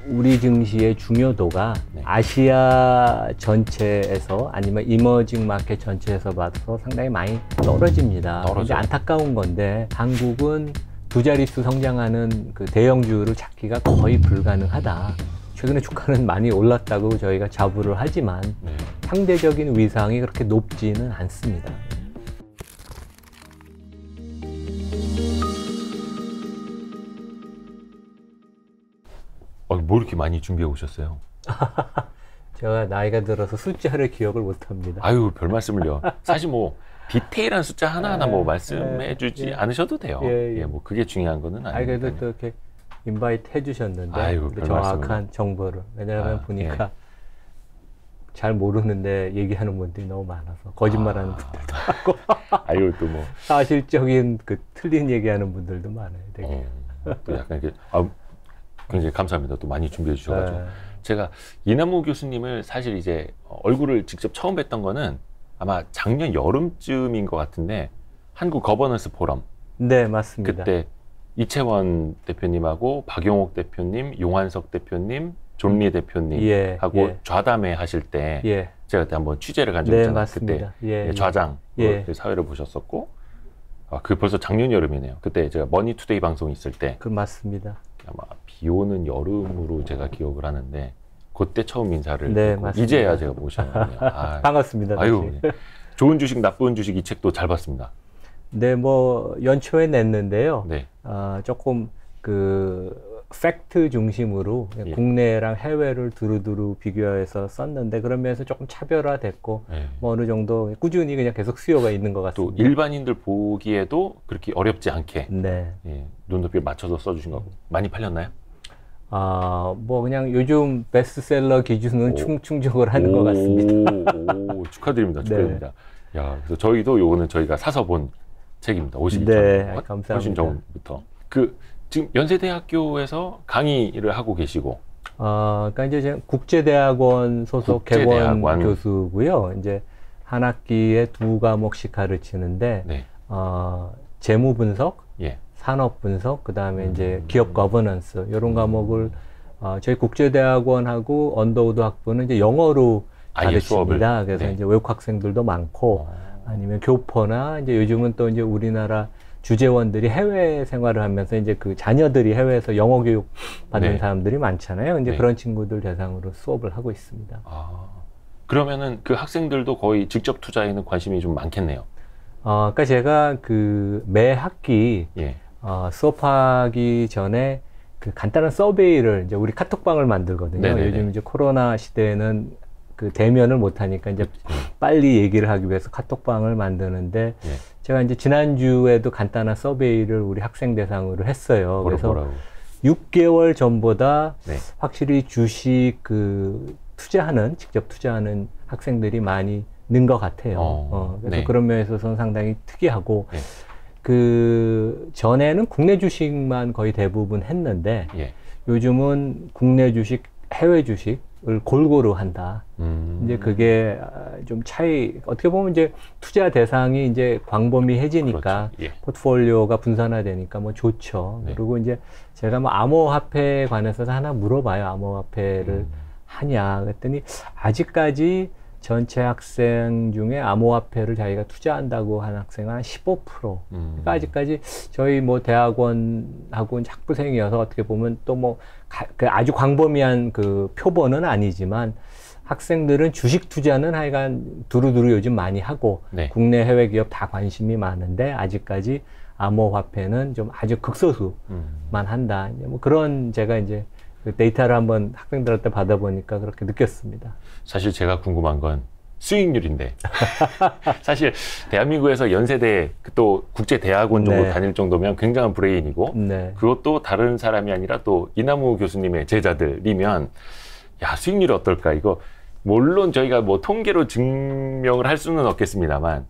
우리 증시의 중요도가 네. 아시아 전체에서 아니면 이머징 마켓 전체에서 봐서 상당히 많이 떨어집니다. 이제 안타까운 건데 한국은 두 자릿수 성장하는 그 대형주를 찾기가 거의 불가능하다. 최근에 주가는 많이 올랐다고 저희가 자부를 하지만 상대적인 위상이 그렇게 높지는 않습니다. 뭐 이렇게 많이 준비해 오셨어요? 제가 나이가 들어서 숫자를 기억을 못합니다. 아유, 별 말씀을요. 사실 뭐 디테일한 숫자 하나하나 뭐 말씀해 주지 않으셔도 돼요. 뭐 그게 중요한 거는 아니에요. 그래도 또 이렇게 인바이트 해주셨는데 아유, 정확한 정보를. 왜냐하면 보니까 잘 모르는데 얘기하는 분들이 너무 많아서 거짓말하는 분들도 많고 아유, 또 뭐 사실적인 그 틀린 얘기하는 분들도 많아요. 되게. 또 약간 이렇게 굉장히 감사합니다. 또 많이 준비해 주셔가지고 제가 이남우 교수님을 사실 이제 얼굴을 직접 처음 뵀던 거는 아마 작년 여름쯤인 것 같은데 한국 거버넌스 포럼. 네, 맞습니다. 그때 이채원 대표님하고 박용옥 대표님, 용환석 대표님, 존리 대표님하고 좌담회 하실 때 제가 그때 한번 취재를 간 적이 있잖아요. 그때 좌장 그 사회를 보셨었고 그 벌써 작년 여름이네요. 그때 제가 머니투데이 방송 있을 때 맞습니다. 아마 비 오는 여름으로 제가 기억을 하는데 그때 처음 인사를 맞습니다. 이제야 제가 모셨네요. 반갑습니다. 아유, 좋은 주식, 나쁜 주식 이 책도 잘 봤습니다. 네, 뭐 연초에 냈는데요. 조금 그 팩트 중심으로 국내랑 해외를 두루두루 비교해서 썼는데 그런 면에서 조금 차별화됐고 뭐 어느 정도 꾸준히 그냥 계속 수요가 있는 것 같습니다. 또 일반인들 보기에도 그렇게 어렵지 않게 눈높이를 맞춰서 써주신 거고 많이 팔렸나요? 뭐 그냥 요즘 베스트셀러 기준은 충족을 하는 것 같습니다. 오, 축하드립니다. 축하드립니다. 야, 그래서 저희도 요거는 저희가 사서 본 책입니다. 오시기 전에. 감사합니다. 훨씬 전부터. 지금 연세대학교에서 강의를 하고 계시고. 그러니까 이제 제가 국제대학원 소속 개원 교수고요. 이제 한 학기에 2과목씩 가르치는데, 재무 분석, 산업 분석, 그 다음에 이제 기업 거버넌스, 이런 과목을 저희 국제대학원하고 언더우드 학부는 이제 영어로 가르칩니다. 그래서 이제 외국 학생들도 많고, 아니면 교포나 이제 요즘은 또 이제 우리나라 주재원들이 해외 생활을 하면서 이제 그 자녀들이 해외에서 영어 교육 받는 사람들이 많잖아요. 이제 그런 친구들 대상으로 수업을 하고 있습니다. 그러면은 그 학생들도 거의 직접 투자에는 관심이 좀 많겠네요. 그러니까 제가 그 매 학기 수업하기 전에 그 간단한 서베이를 이제 우리 카톡방을 만들거든요. 요즘 이제 코로나 시대에는 그 대면을 못 하니까 이제 빨리 얘기를 하기 위해서 카톡방을 만드는데 제가 이제 지난주에도 간단한 서베이를 우리 학생 대상으로 했어요. 그래서 6개월 전보다 확실히 주식 그 직접 투자하는 학생들이 많이 는 것 같아요. 그래서 그런 면에 있어서는 상당히 특이하고 그 전에는 국내 주식만 거의 대부분 했는데 요즘은 국내 주식, 해외 주식을 골고루 한다. 이제 그게 좀 어떻게 보면 이제 투자 대상이 이제 광범위해지니까 포트폴리오가 분산화되니까 뭐 좋죠. 그리고 이제 제가 뭐 암호화폐에 관해서 하나 물어봐요. 암호화폐를 하냐. 그랬더니 아직까지 전체 학생 중에 암호화폐를 자기가 투자한다고 한 학생은 한 15%. 그러니까 아직까지 저희 뭐 대학원하고 학부생이어서 어떻게 보면 또 뭐 아주 광범위한 그 표본은 아니지만 학생들은 주식 투자는 하여간 두루두루 요즘 많이 하고 국내 해외 기업 다 관심이 많은데 아직까지 암호화폐는 좀 아주 극소수만 한다. 뭐 그런 제가 이제 그 데이터를 한번 학생들한테 받아보니까 그렇게 느꼈습니다. 사실 제가 궁금한 건 수익률인데 사실 대한민국에서 연세대 또 국제대학원 정도 다닐 정도면 굉장한 브레인이고 그것도 다른 사람이 아니라 또 이남우 교수님의 제자들이면 야, 수익률이 어떨까? 이거 물론 저희가 뭐 통계로 증명을 할 수는 없겠습니다만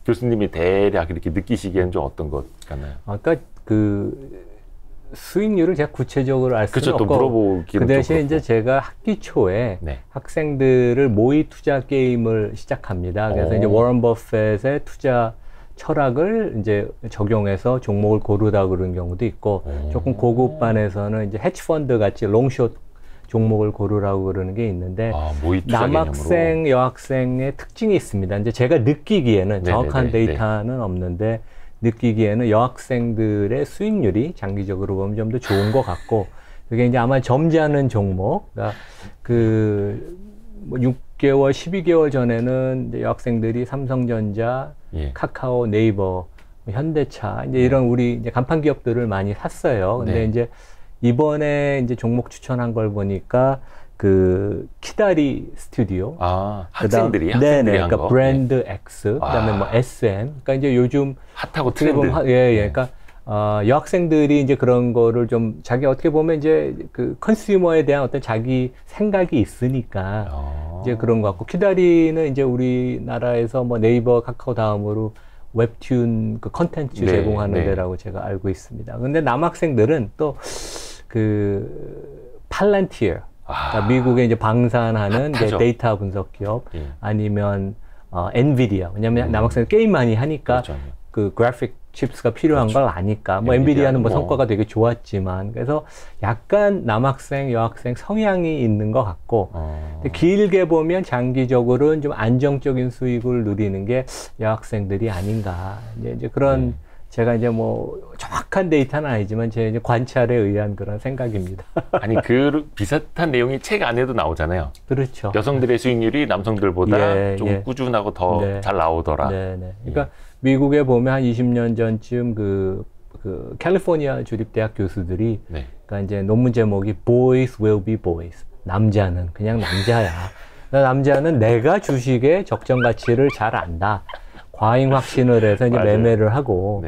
교수님이 대략 이렇게 느끼시기에는 좀 어떤 것 같나요? 아까 그 수익률을 제가 구체적으로 알 수는 없고 그 대신에 이제 제가 학기 초에 학생들을 모의 투자 게임을 시작합니다. 그래서 이제 워런 버핏의 투자 철학을 이제 적용해서 종목을 고르다 그런 경우도 있고 조금 고급 반에서는 이제 헤지펀드 같이 롱숏 종목을 고르라고 그러는 게 있는데 남학생, 개념으로. 여학생의 특징이 있습니다. 이제 제가 느끼기에는 정확한 데이터는 없는데 느끼기에는 여학생들의 수익률이 장기적으로 보면 좀 더 좋은 것 같고 그게 이제 아마 점잖은 종목, 그러니까 뭐 6개월, 12개월 전에는 이제 여학생들이 삼성전자, 카카오, 네이버, 현대차 이제 이런 우리 이제 간판 기업들을 많이 샀어요. 근데 이제 이번에 이제 종목 추천한 걸 보니까 키다리 스튜디오. 학생들이 한 그러니까 거. 브랜드 X, 그다음에 뭐 SM. 그러니까 이제 요즘 핫하고 트렌드. 그러니까 여학생들이 이제 그런 거를 좀 자기 어떻게 보면 이제 컨슈머에 대한 어떤 자기 생각이 있으니까 이제 그런 것 같고 키다리는 이제 우리나라에서 뭐 네이버, 카카오 다음으로 웹툰 컨텐츠 제공하는 데라고 제가 알고 있습니다. 근데 남학생들은 또 팔란티어, 그러니까 미국에 이제 방산하는 이제 데이터 분석 기업 아니면 엔비디아. 왜냐면 남학생들 게임 많이 하니까 그래픽 칩스가 필요한 걸 아니까 뭐 엔비디아는 뭐 성과가 되게 좋았지만 그래서 약간 남학생, 여학생 성향이 있는 것 같고 길게 보면 장기적으로는 좀 안정적인 수익을 누리는 게 여학생들이 아닌가 이제 그런 제가 이제 뭐 정확한 데이터는 아니지만 제 이제 관찰에 의한 그런 생각입니다. 아니 비슷한 내용이 책 안에도 나오잖아요. 그렇죠. 여성들의 수익률이 남성들보다 좀 꾸준하고 더 잘 나오더라. 그러니까 미국에 보면 한 20년 전쯤 캘리포니아 주립대학 교수들이 그러니까 이제 논문 제목이 Boys will be boys. 남자는 그냥 남자야. 남자는 내가 주식의 적정 가치를 잘 안다. 과잉 확신을 해서 이제 매매를 하고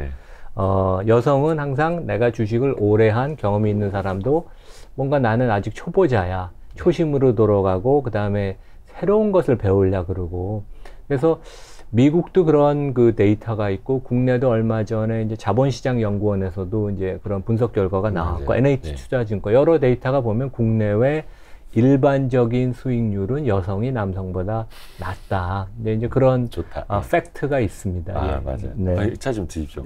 여성은 항상 내가 주식을 오래 한 경험이 있는 사람도 뭔가 나는 아직 초보자야. 초심으로 돌아가고 그다음에 새로운 것을 배우려고 그러고 그래서 미국도 그런 데이터가 있고 국내도 얼마 전에 이제 자본시장연구원에서도 이제 그런 분석 결과가 나왔고 NH투자증권 여러 데이터가 보면 국내외 일반적인 수익률은 여성이 남성보다 낮다. 근데 이제 그런 팩트가 있습니다. 맞아요. 차 좀 드십시오.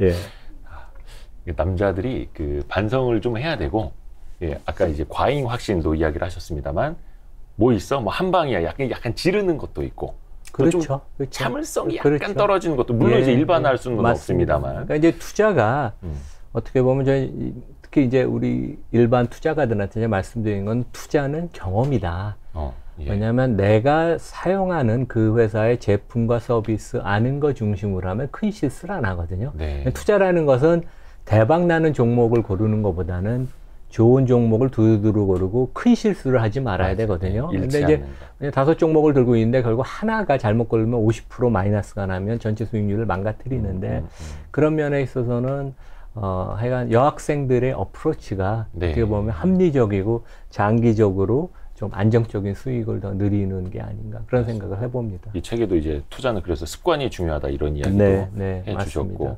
남자들이 반성을 좀 해야 되고 아까 이제 과잉 확신도 이야기를 하셨습니다만 뭐 있어? 뭐 한 방이야. 약간 지르는 것도 있고. 그렇죠. 참을성이 약간 떨어지는 것도 물론 이제 일반화할 수는 없습니다만. 그러니까 이제 투자가 어떻게 보면 특히 이제 우리 일반 투자가들한테 이제 말씀드리는 건 투자는 경험이다. 왜냐하면 내가 사용하는 그 회사의 제품과 서비스 아는 거 중심으로 하면 큰 실수를 안 하거든요. 투자라는 것은 대박 나는 종목을 고르는 것보다는 좋은 종목을 두루두루 고르고 큰 실수를 하지 말아야 되거든요. 근데 이제 5종목을 들고 있는데 결국 하나가 잘못 고르면 50% 마이너스가 나면 전체 수익률을 망가뜨리는데 그런 면에 있어서는 하여간 여학생들의 어프로치가 어떻게 보면 합리적이고 장기적으로 좀 안정적인 수익을 더 누리는 게 아닌가 그런 생각을 해봅니다. 이 책에도 이제 투자는 그래서 습관이 중요하다 이런 이야기도 해주셨고 맞습니다.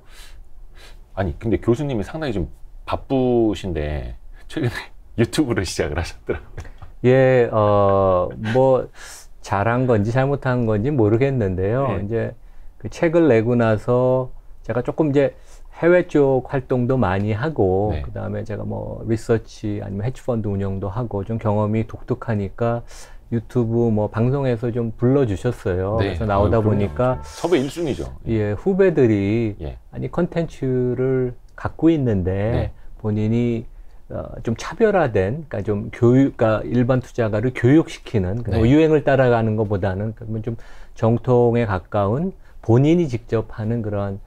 아니 근데 교수님이 상당히 좀 바쁘신데 최근에 유튜브를 시작을 하셨더라고요. 뭐 잘한 건지 잘못한 건지 모르겠는데요. 이제 책을 내고 나서 제가 조금 이제 해외 쪽 활동도 많이 하고 그다음에 제가 뭐 리서치 아니면 헤지펀드 운영도 하고 좀 경험이 독특하니까 유튜브 뭐 방송에서 좀 불러주셨어요. 그래서 나오다 보니까 섭외 1순위죠. 후배들이 아니 컨텐츠를 갖고 있는데 본인이 좀 차별화된, 그러니까 좀 그러니까 일반 투자가를 교육시키는, 유행을 따라가는 것보다는 그러면 좀 정통에 가까운 본인이 직접 하는 그런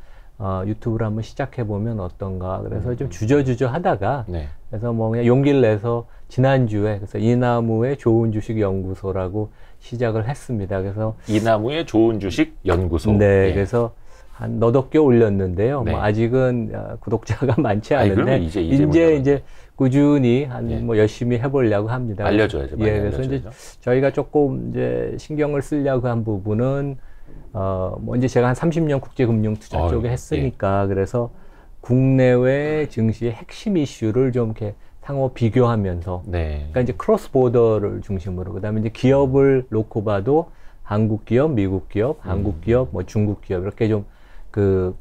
유튜브를 한번 시작해보면 어떤가. 그래서 좀 주저주저 하다가, 그래서 뭐 그냥 용기를 내서 지난주에, 그래서 이나무의 좋은 주식 연구소라고 시작을 했습니다. 그래서 이나무의 좋은 주식 연구소. 그래서 한 너댓 개 올렸는데요. 뭐 아직은 구독자가 많지 않은데, 이제 꾸준히 뭐 열심히 해보려고 합니다. 알려줘야죠. 그래서 이제 저희가 조금 이제 신경을 쓰려고 한 부분은, 뭐 이제 제가 한 30년 국제금융 투자 쪽에 했으니까, 그래서 국내외 증시의 핵심 이슈를 좀 이렇게 상호 비교하면서, 그러니까 이제 크로스 보더를 중심으로, 그 다음에 이제 기업을 놓고 봐도 한국 기업, 미국 기업, 한국 기업, 뭐 중국 기업, 이렇게 좀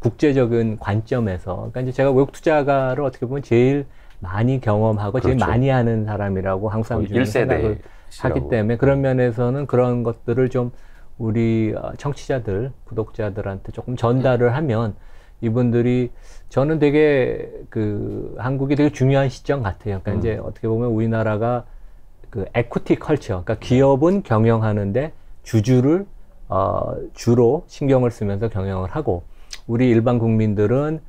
국제적인 관점에서, 그러니까 이제 제가 외국 투자가를 어떻게 보면 제일 많이 경험하고 그렇죠. 제일 많이 하는 사람이라고 항상 생각을 하기 때문에 그런 면에서는 그런 것들을 좀 우리 청취자들, 구독자들한테 조금 전달을 하면 이분들이 저는 되게 한국이 되게 중요한 시점 같아요. 그러니까 이제 어떻게 보면 우리나라가 에퀴티 컬처, 그러니까 기업은 경영하는데 주주를 주로 신경을 쓰면서 경영을 하고 우리 일반 국민들은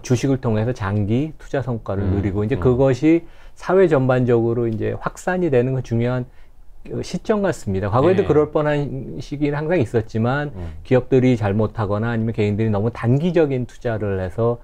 주식을 통해서 장기 투자 성과를 누리고 이제 그것이 사회 전반적으로 이제 확산이 되는 건 중요한 시점 같습니다. 과거에도 그럴 뻔한 시기는 항상 있었지만 기업들이 잘못하거나 아니면 개인들이 너무 단기적인 투자를 해서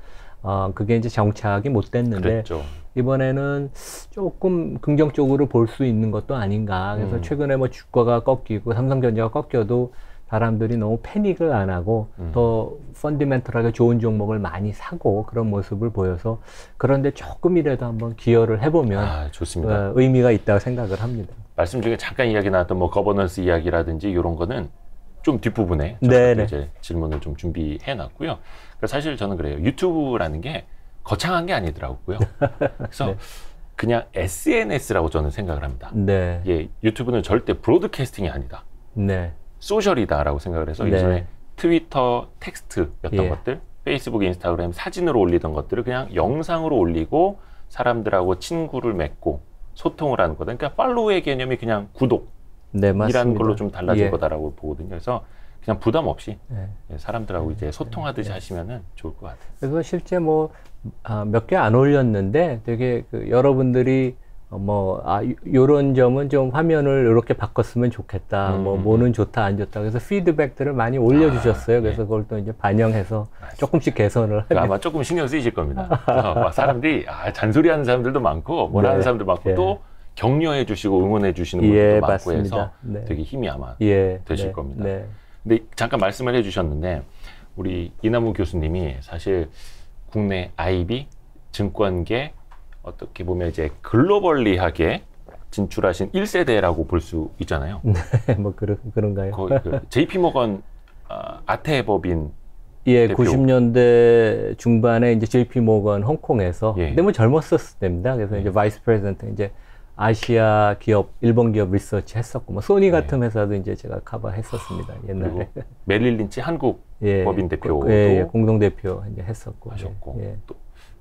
그게 이제 정착이 못 됐는데 그랬죠. 이번에는 조금 긍정적으로 볼 수 있는 것도 아닌가. 그래서 최근에 뭐 주가가 꺾이고 삼성전자가 꺾여도 사람들이 너무 패닉을 안 하고 더 펀디멘털하게 좋은 종목을 많이 사고 그런 모습을 보여서 그런데 조금이라도 한번 기여를 해보면 좋습니다. 의미가 있다고 생각을 합니다. 말씀 중에 잠깐 이야기 나왔던 뭐 거버넌스 이야기라든지 이런 거는 좀 뒷부분에 저희가 이제 질문을 좀 준비해 놨고요. 그러니까 사실 저는 그래요. 유튜브라는 게 거창한 게 아니더라고요. 그래서 그냥 SNS라고 저는 생각을 합니다. 예, 유튜브는 절대 브로드캐스팅이 아니다. 소셜이다라고 생각을 해서 예전에 트위터 텍스트였던 것들, 페이스북, 인스타그램 사진으로 올리던 것들을 그냥 영상으로 올리고 사람들하고 친구를 맺고 소통을 하는 거다. 그러니까 팔로우의 개념이 그냥 구독이라는 걸로 좀 달라질 거다라고 보거든요. 그래서 그냥 부담 없이 사람들하고 이제 소통하듯이 하시면은 좋을 것 같아요. 그래서 실제 뭐 몇 개 안 올렸는데 되게 여러분들이 요런 점은 좀 화면을 이렇게 바꿨으면 좋겠다. 뭐는 좋다, 안 좋다. 그래서 피드백들을 많이 올려주셨어요. 그래서 그걸 또 이제 반영해서 조금씩 개선을 하면. 아마 조금 신경 쓰이실 겁니다. 막 사람들이, 잔소리 하는 사람들도 많고, 원하는 사람도 많고, 또 격려해 주시고 응원해 주시는 분들도 많고 해서 되게 힘이 아마 되실 겁니다. 근데 잠깐 말씀을 해 주셨는데, 우리 이남우 교수님이 사실 국내 IB, 증권계, 어떻게 보면 이제 글로벌리하게 진출하신 1세대라고 볼 수 있잖아요. 네, 뭐 그런가요? 거의 JP모건 아테법인 대표. 90년대 중반에 이제 JP모건 홍콩에서 근데 뭐 젊었었을 때입니다. 그래서 이제 바이스 프레젠트 이제 아시아 기업, 일본 기업 리서치 했었고 뭐 소니 같은 회사도 이제 제가 커버했었습니다. 옛날에. 메릴 린치 한국 법인 대표도 공동 대표 이제 했었고 하셨고 또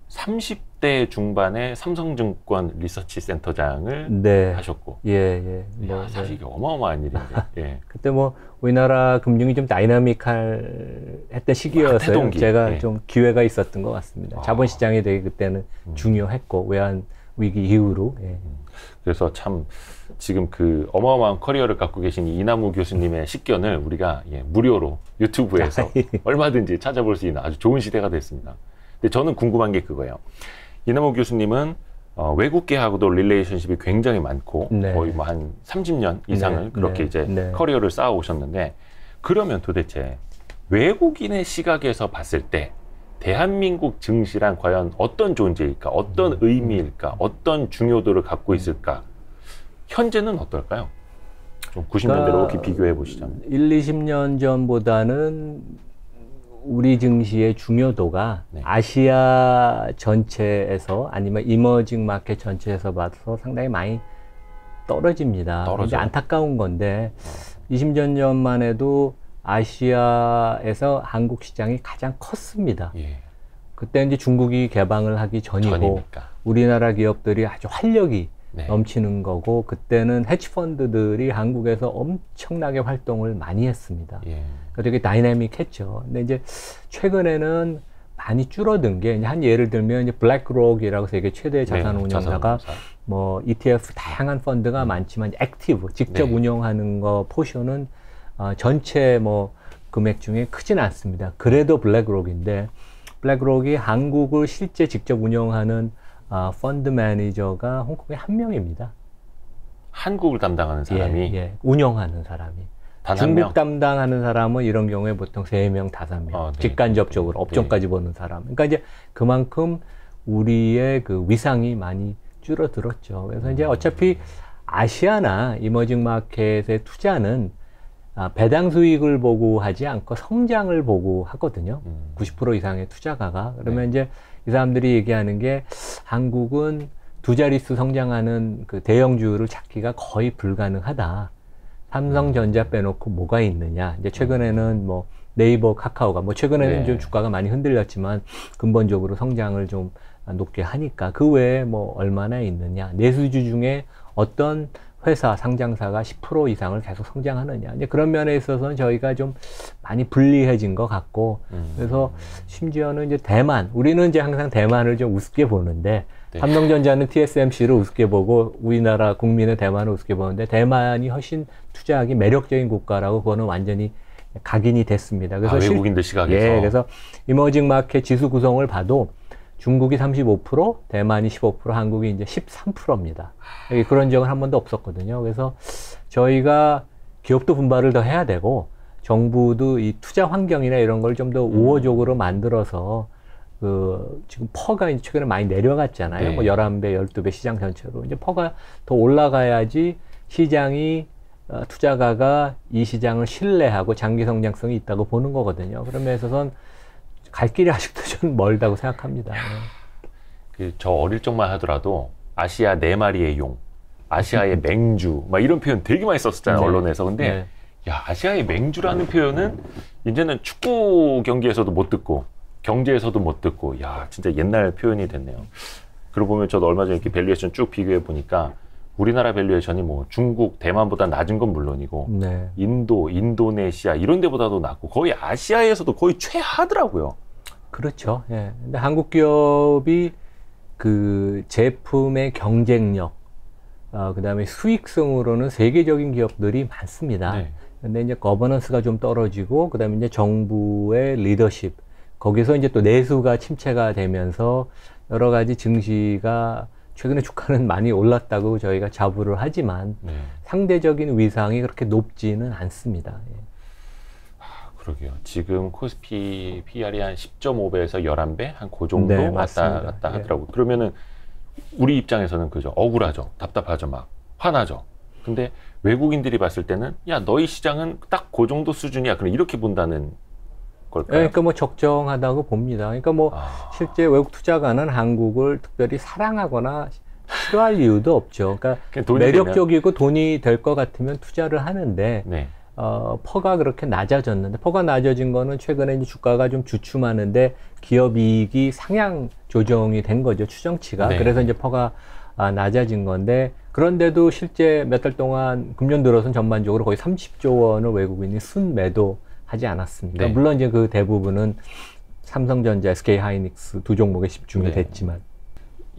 30대 중반에 삼성증권 리서치 센터장을 하셨고. 사실 이게 어마어마한 일인데. 그때 뭐 우리나라 금융이 좀 다이나믹했던 시기여서요. 제가 좀 기회가 있었던 것 같습니다. 자본시장이 되게 그때는 중요했고 외환 위기 이후로. 그래서 참 지금 그 어마어마한 커리어를 갖고 계신 이남우 교수님의 식견을 우리가 무료로 유튜브에서 얼마든지 찾아볼 수 있는 아주 좋은 시대가 됐습니다. 근데 저는 궁금한 게 그거예요. 이남우 교수님은 외국계하고도 릴레이션십이 굉장히 많고 거의 뭐 한 30년 이상을 그렇게 이제 커리어를 쌓아 오셨는데 그러면 도대체 외국인의 시각에서 봤을 때 대한민국 증시란 과연 어떤 존재일까? 어떤 의미일까? 어떤 중요도를 갖고 있을까? 현재는 어떨까요? 좀 90년대로 이렇게 비교해 보시자면. 20년 전보다는 우리 증시의 중요도가 아시아 전체에서 아니면 이머징 마켓 전체에서 봐서 상당히 많이 떨어집니다. 근데 안타까운 건데 20년 전만 해도 아시아에서 한국 시장이 가장 컸습니다. 그때 이제 중국이 개방을 하기 전이고 우리나라 기업들이 아주 활력이 넘치는 거고 그때는 헤지펀드들이 한국에서 엄청나게 활동을 많이 했습니다. 되게 다이내믹했죠. 근데 이제 최근에는 많이 줄어든 게 한 예를 들면 이제 블랙록이라고 세계 최대 자산 운용사가 뭐 ETF 다양한 펀드가 많지만 액티브 직접 운영하는 거 포션은 전체 뭐 금액 중에 크진 않습니다. 그래도 블랙록인데 블랙록이 한국을 실제 직접 운영하는 펀드 매니저가 홍콩에 한 명입니다. 한국을 담당하는 사람이? 운영하는 사람이. 중국 담당하는 사람은 이런 경우에 보통 3명, 5명. 직간접적으로 업종까지 보는 사람. 그러니까 이제 그만큼 우리의 그 위상이 많이 줄어들었죠. 그래서 이제 어차피 아시아나 이머징 마켓의 투자는 배당 수익을 보고 하지 않고 성장을 보고 하거든요. 90% 이상의 투자가가. 그러면 이제 이 사람들이 얘기하는 게 한국은 두 자릿수 성장하는 그 대형주를 찾기가 거의 불가능하다. 삼성전자 빼놓고 뭐가 있느냐. 이제 최근에는 뭐 네이버, 카카오가 뭐 최근에는 좀 주가가 많이 흔들렸지만 근본적으로 성장을 좀 높게 하니까 그 외에 뭐 얼마나 있느냐. 내수주 중에 어떤 회사, 상장사가 10% 이상을 계속 성장하느냐. 이제 그런 면에 있어서는 저희가 좀 많이 불리해진 것 같고, 그래서 심지어는 이제 대만, 우리는 이제 항상 대만을 좀 우습게 보는데, 삼성전자는 TSMC를 우습게 보고, 우리나라 국민은 대만을 우습게 보는데, 대만이 훨씬 투자하기 매력적인 국가라고 그거는 완전히 각인이 됐습니다. 그래서 외국인들 시각에서. 예, 그래서 이머징 마켓 지수 구성을 봐도 중국이 35%, 대만이 15%, 한국이 이제 13%입니다. 그런 적은 한 번도 없었거든요. 그래서 저희가 기업도 분발을 더 해야 되고, 정부도 이 투자 환경이나 이런 걸 좀 더 우호적으로 만들어서, 지금 퍼가 최근에 많이 내려갔잖아요. 뭐 11배, 12배 시장 전체로. 이제 퍼가 더 올라가야지 시장이, 투자가가 이 시장을 신뢰하고 장기 성장성이 있다고 보는 거거든요. 그런 면에서는 갈 길이 아직도 좀 멀다고 생각합니다. 저 어릴 적만 하더라도 아시아 4마리의 용, 아시아의 맹주, 막 이런 표현 되게 많이 썼었잖아요, 언론에서. 근데, 야, 아시아의 맹주라는 표현은 이제는 축구 경기에서도 못 듣고, 경제에서도 못 듣고, 야, 진짜 옛날 표현이 됐네요. 그러고 보면 저도 얼마 전에 이렇게 밸류에이션 쭉 비교해 보니까 우리나라 밸류에이션이 뭐 중국, 대만보다 낮은 건 물론이고, 인도, 인도네시아 이런 데보다도 낮고, 거의 아시아에서도 거의 최하더라고요. 그렇죠. 예. 근데 한국 기업이 그 제품의 경쟁력, 그 다음에 수익성으로는 세계적인 기업들이 많습니다. 근데 이제 거버넌스가 좀 떨어지고, 그 다음에 이제 정부의 리더십, 거기서 이제 또 내수가 침체가 되면서 여러 가지 증시가 최근에 주가는 많이 올랐다고 저희가 자부를 하지만 상대적인 위상이 그렇게 높지는 않습니다. 그러게요. 지금 코스피 PR이 한 10.5배에서 11배? 한 그 정도 왔다 갔다 하더라고요. 그러면은 우리 입장에서는 그죠. 억울하죠. 답답하죠. 막 화나죠. 근데 외국인들이 봤을 때는 야, 너희 시장은 딱 그 정도 수준이야. 그럼 이렇게 본다는 걸까요? 그러니까 뭐 적정하다고 봅니다. 그러니까 뭐 실제 외국 투자가는 한국을 특별히 사랑하거나 싫어할 이유도 없죠. 그러니까 매력적이고 돈이 될 것 같으면 투자를 하는데 퍼가 그렇게 낮아졌는데, 퍼가 낮아진 거는 최근에 이제 주가가 좀 주춤하는데 기업 이익이 상향 조정이 된 거죠, 추정치가. 그래서 이제 퍼가 낮아진 건데, 그런데도 실제 몇 달 동안 금년 들어서는 전반적으로 거의 30조 원을 외국인이 순매도 하지 않았습니다. 물론 이제 그 대부분은 삼성전자, SK 하이닉스 두 종목에 집중이 됐지만.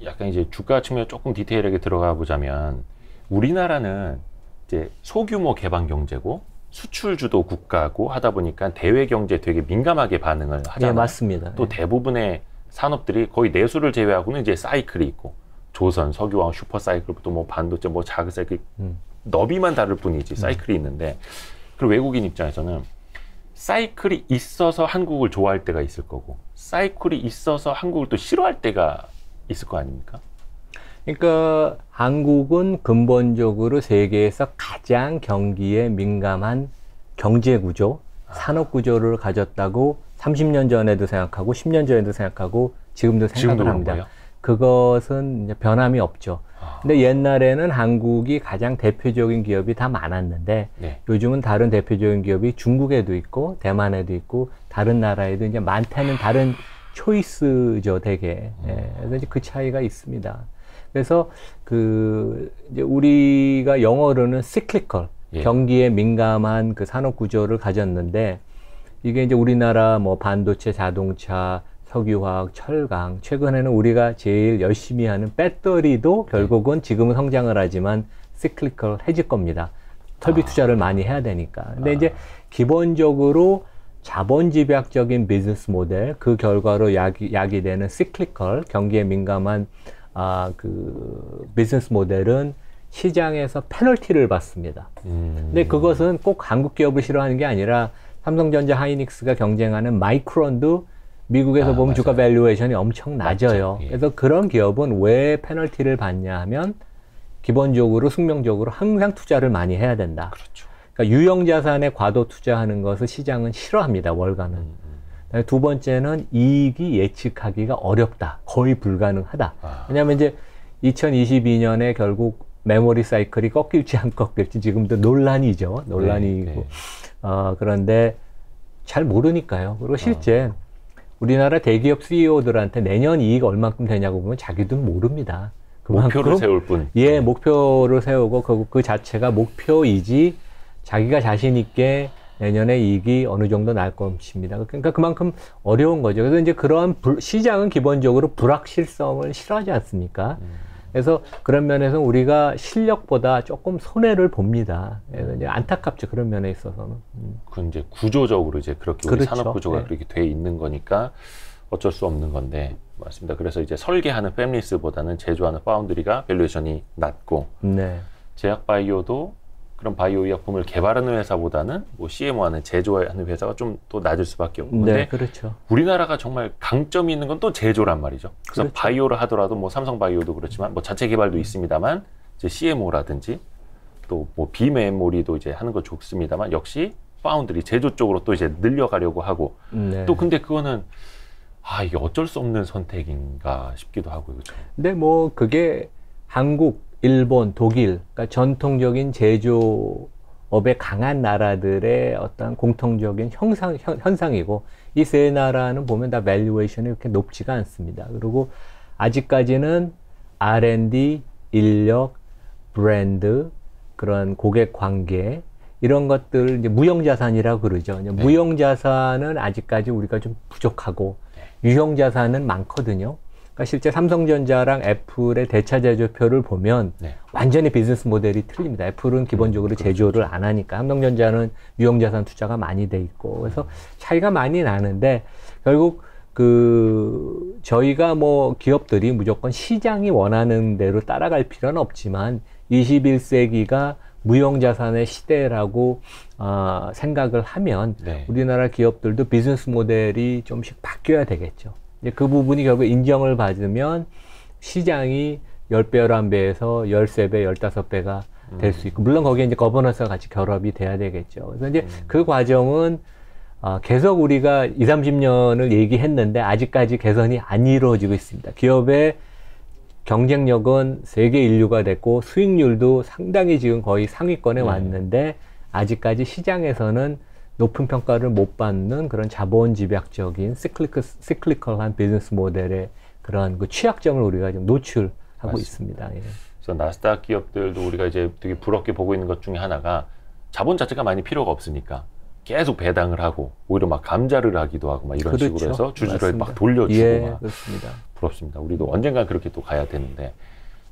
약간 이제 주가 측면 조금 디테일하게 들어가 보자면, 우리나라는 이제 소규모 개방 경제고 수출 주도 국가고 하다 보니까 대외 경제에 되게 민감하게 반응을 하잖아요. 맞습니다. 또 대부분의 산업들이 거의 내수를 제외하고는 이제 사이클이 있고, 조선, 석유화학, 슈퍼 사이클부터 뭐 반도체, 뭐 작은 사이클, 너비만 다를 뿐이지 사이클이 있는데, 그리고 외국인 입장에서는 사이클이 있어서 한국을 좋아할 때가 있을 거고, 사이클이 있어서 한국을 또 싫어할 때가 있을 거 아닙니까? 그러니까 한국은 근본적으로 세계에서 가장 경기에 민감한 경제 구조, 산업 구조를 가졌다고 30년 전에도 생각하고 10년 전에도 생각하고 지금도 생각을 합니다. 거예요? 그것은 이제 변함이 없죠. 근데 옛날에는 한국이 가장 대표적인 기업이 다 많았는데 요즘은 다른 대표적인 기업이 중국에도 있고 대만에도 있고 다른 나라에도 이제 많다는 다른 초이스죠, 되게. 그래서 이제 그 차이가 있습니다. 그래서 이제 우리가 영어로는 cyclical, 경기에 민감한 그 산업 구조를 가졌는데, 이게 이제 우리나라 뭐 반도체, 자동차, 석유화학, 철강, 최근에는 우리가 제일 열심히 하는 배터리도 결국은 지금은 성장을 하지만 cyclical 해질 겁니다. 설비 투자를 많이 해야 되니까. 근데 이제 기본적으로 자본집약적인 비즈니스 모델, 그 결과로 야기되는 cyclical, 경기에 민감한 비즈니스 모델은 시장에서 페널티를 받습니다. 근데 그것은 꼭 한국 기업을 싫어하는 게 아니라 삼성전자, 하이닉스가 경쟁하는 마이크론도 미국에서 보면 맞아요. 주가 밸류에이션이 엄청 낮아요. 그래서 그런 기업은 왜 페널티를 받냐 하면 기본적으로 숙명적으로 항상 투자를 많이 해야 된다. 그러니까 유형자산에 과도 투자하는 것을 시장은 싫어합니다, 월가는. 두 번째는 이익이 예측하기가 어렵다. 거의 불가능하다. 왜냐하면 이제 2022년에 결국 메모리 사이클이 꺾일지 안 꺾일지 지금도 논란이죠. 논란이고. 그런데 잘 모르니까요. 그리고 실제 우리나라 대기업 CEO들한테 내년 이익 얼만큼 되냐고 보면 자기도 모릅니다. 목표를 세울 뿐. 예, 목표를 세우고 그 자체가 목표이지 자기가 자신 있게 내년에 이익이 어느 정도 날 것입니다. 그러니까 그만큼 어려운 거죠. 그래서 이제 그러한 시장은 기본적으로 불확실성을 싫어하지 않습니까? 그래서 그런 면에서 우리가 실력보다 조금 손해를 봅니다. 그래서 이제 안타깝죠. 그런 면에 있어서는. 그 이제 구조적으로 이제 그렇게 우리 그렇죠. 산업 구조가 네. 그렇게 돼 있는 거니까 어쩔 수 없는 건데 맞습니다. 그래서 이제 설계하는 팹리스보다는 제조하는 파운드리가 밸류에이션이 낮고 네. 제약 바이오도 그런 바이오 의약품을 개발하는 회사보다는 뭐 CMO하는 제조하는 회사가 좀 또 낮을 수밖에 없고 근데 네, 그렇죠. 우리나라가 정말 강점이 있는 건 또 제조란 말이죠. 그래서 그렇죠. 바이오를 하더라도 뭐 삼성 바이오도 그렇지만 뭐 자체 개발도 있습니다만 이제 CMO라든지 또 뭐 비메모리도 이제 하는 거 좋습니다만 역시 파운드리 제조 쪽으로 또 이제 늘려가려고 하고 네. 또 근데 그거는 이게 어쩔 수 없는 선택인가 싶기도 하고요. 그렇죠. 근데 뭐 그게 한국, 일본, 독일, 그러니까 전통적인 제조업에 강한 나라들의 어떤 공통적인 현상이고 이 세 나라는 보면 다 밸류에이션이 그렇게 높지가 않습니다. 그리고 아직까지는 R&D, 인력, 브랜드, 그런 고객 관계 이런 것들 이제 무형자산이라고 그러죠. 네. 무형자산은 아직까지 우리가 좀 부족하고 유형자산은 많거든요. 그러니까 실제 삼성전자랑 애플의 대차 제조표를 보면 완전히 비즈니스 모델이 틀립니다. 애플은 기본적으로 제조를 안 하니까 삼성전자는 유형자산 투자가 많이 돼 있고 그래서 차이가 많이 나는데 결국 저희가 뭐 기업들이 무조건 시장이 원하는 대로 따라갈 필요는 없지만 21세기가 무형자산의 시대라고 생각을 하면 우리나라 기업들도 비즈니스 모델이 좀씩 바뀌어야 되겠죠. 이제 그 부분이 결국 인정을 받으면 시장이 10배, 11배에서 13배, 15배가 될 수 있고 물론 거기에 이제 거버넌스가 같이 결합이 돼야 되겠죠. 그래서 이제 그 과정은 계속 우리가 20, 30년을 얘기했는데 아직까지 개선이 안 이루어지고 있습니다. 기업의 경쟁력은 세계 인류가 됐고 수익률도 상당히 지금 거의 상위권에 왔는데 아직까지 시장에서는 높은 평가를 못 받는 그런 자본 집약적인 시클리컬한 비즈니스 모델의 그런 그 취약점을 우리가 좀 노출하고 맞습니다. 있습니다. 예. 그래서 나스닥 기업들도 우리가 이제 되게 부럽게 보고 있는 것 중에 하나가 자본 자체가 많이 필요가 없으니까 계속 배당을 하고 오히려 막 감자를 하기도 하고 막 이런 그렇죠. 식으로 해서 주주를 막 돌려주고 예, 막 그렇습니다. 부럽습니다. 우리도 언젠간 그렇게 또 가야 되는데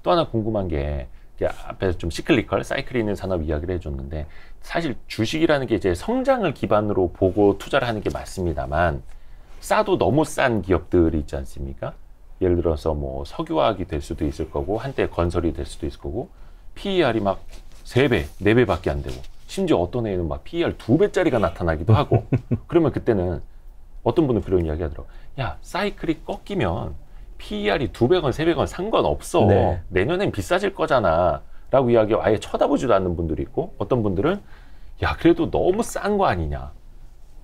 또 하나 궁금한 게 앞에서 좀 시클리컬, 사이클이 있는 산업 이야기를 해줬는데 사실 주식이라는 게 이제 성장을 기반으로 보고 투자를 하는 게 맞습니다만 싸도 너무 싼 기업들이 있지 않습니까? 예를 들어서 뭐 석유화학이 될 수도 있을 거고 한때 건설이 될 수도 있을 거고 PER이 막 3배, 4배밖에 안 되고 심지어 어떤 애는 막 PER 2배짜리가 나타나기도 하고 그러면 그때는 어떤 분은 그런 이야기 하더라고. 야, 사이클이 꺾이면 PER이 200원, 300원 상관없어. 네. 내년엔 비싸질 거잖아. 라고 이야기 아예 쳐다보지도 않는 분들이 있고 어떤 분들은 야, 그래도 너무 싼 거 아니냐.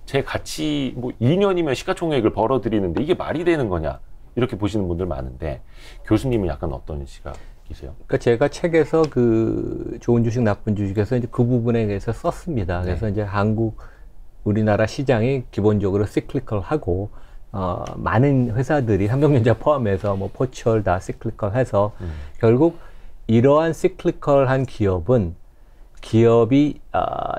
제 가치 뭐 2년이면 시가총액을 벌어들이는데 이게 말이 되는 거냐. 이렇게 보시는 분들 많은데 교수님은 약간 어떤 시각이세요? 그러니까 제가 책에서 그 좋은 주식, 나쁜 주식에서 이제 그 부분에 대해서 썼습니다. 그래서 이제 우리나라 시장이 기본적으로 시클리컬하고 많은 회사들이 삼성전자 포함해서 뭐 포철 다 시클리컬해서 결국 이러한 시클리컬한 기업이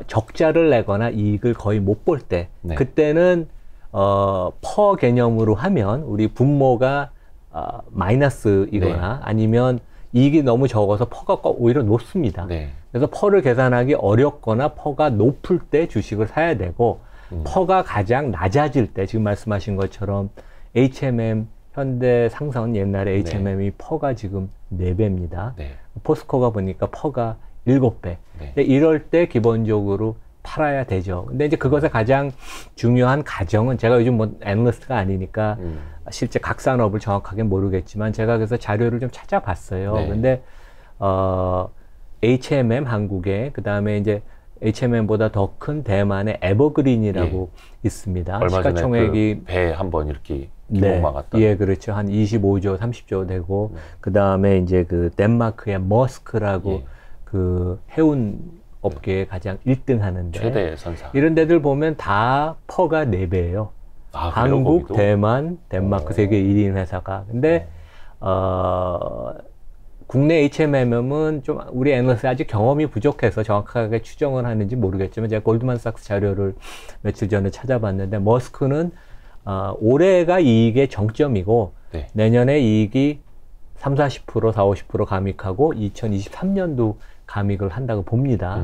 적자를 내거나 이익을 거의 못 볼 때 그때는 퍼 개념으로 하면 우리 분모가 마이너스이거나 아니면 이익이 너무 적어서 퍼가 오히려 높습니다. 그래서 퍼를 계산하기 어렵거나 퍼가 높을 때 주식을 사야 되고 퍼가 가장 낮아질 때 지금 말씀하신 것처럼 HMM 현대상선 옛날에 HMM이 퍼가 지금 4배입니다. 포스코가 보니까 퍼가 7배. 근데 이럴 때 기본적으로 팔아야 되죠. 근데 이제 그것의 가장 중요한 가정은 제가 요즘 뭐 애널리스트가 아니니까 실제 각 산업을 정확하게 모르겠지만 제가 그래서 자료를 좀 찾아봤어요. 근데 HMM 한국에 그다음에 이제 HMM보다 더 큰 대만의 에버그린이라고 있습니다. 얼마 전에 시가총액이 배 한번 이렇게 기록 막았다. 예, 그렇죠. 한 25조, 30조 되고 그 다음에 이제 그 덴마크의 머스크라고 그 해운 업계에 가장 1등 하는데 최대 선사. 이런 데들 보면 다 퍼가 4배예요. 한국, 대만, 덴마크 세계 1인 회사가. 근데 국내 HMM은 좀 우리 애널리스트 아직 경험이 부족해서 정확하게 추정을 하는지 모르겠지만 제가 골드만삭스 자료를 며칠 전에 찾아봤는데 머스크는 올해가 이익의 정점이고 내년에 이익이 30-40%, 40-50% 감익하고 2023년도 감익을 한다고 봅니다.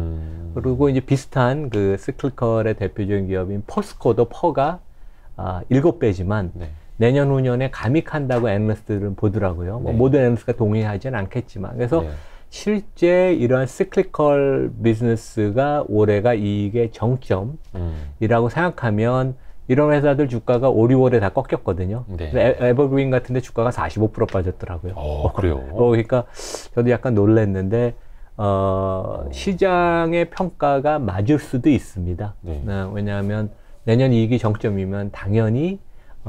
그리고 이제 비슷한 그 시클컬의 대표적인 기업인 포스코도 퍼가 7배지만 내년 후년에 감익한다고 애널리스트들은 보더라고요. 뭐 모든 애널리스트가 동의하지는 않겠지만. 그래서 실제 이러한 시클컬 비즈니스가 올해가 이익의 정점이라고 생각하면 이런 회사들 주가가 5, 6월에 다 꺾였거든요. 에버그린 같은 데 주가가 45% 빠졌더라고요. 그래요? 그러니까 저도 약간 놀랐는데 시장의 평가가 맞을 수도 있습니다. 왜냐하면 내년 이익이 정점이면 당연히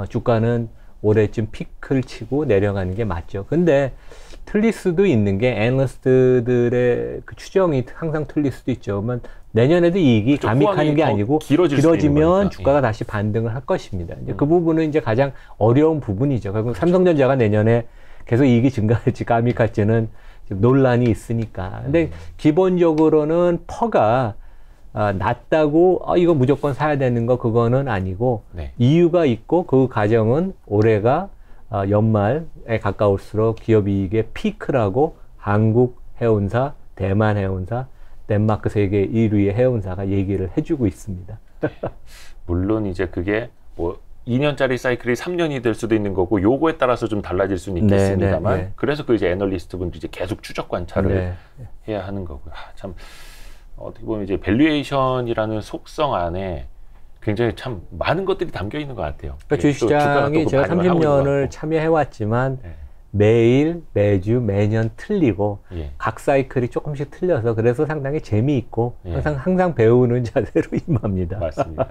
주가는 올해쯤 피크를 치고 내려가는 게 맞죠. 근데 틀릴 수도 있는 게 애널리스트들의 그 추정이 항상 틀릴 수도 있죠. 그러면 내년에도 이익이 감익하는 게 아니고 길어지면 주가가 다시 반등을 할 것입니다. 이제 그 부분은 이제 가장 어려운 부분이죠. 결국 삼성전자가 내년에 계속 이익이 증가할지 감익할지는 논란이 있으니까. 근데 기본적으로는 퍼가 낮다고 이거 무조건 사야 되는 거 그거는 아니고 이유가 있고 그 과정은 올해가 연말에 가까울수록 기업 이익의 피크라고 한국 해운사, 대만 해운사, 덴마크 세계 1위의 해운사가 얘기를 해주고 있습니다. 물론 이제 그게 뭐 2년짜리 사이클이 3년이 될 수도 있는 거고 요거에 따라서 좀 달라질 수는 있겠습니다만 그래서 그 이제 애널리스트 분들이 이제 계속 추적 관찰을 해야 하는 거고요. 참 어떻게 보면 이제 밸류에이션이라는 속성 안에 굉장히 참 많은 것들이 담겨 있는 것 같아요. 그러니까 주식시장이 제가 30년을 참여해왔지만 매일, 매주, 매년 틀리고 각 사이클이 조금씩 틀려서 그래서 상당히 재미있고 항상 배우는 자세로 임합니다. 맞습니다.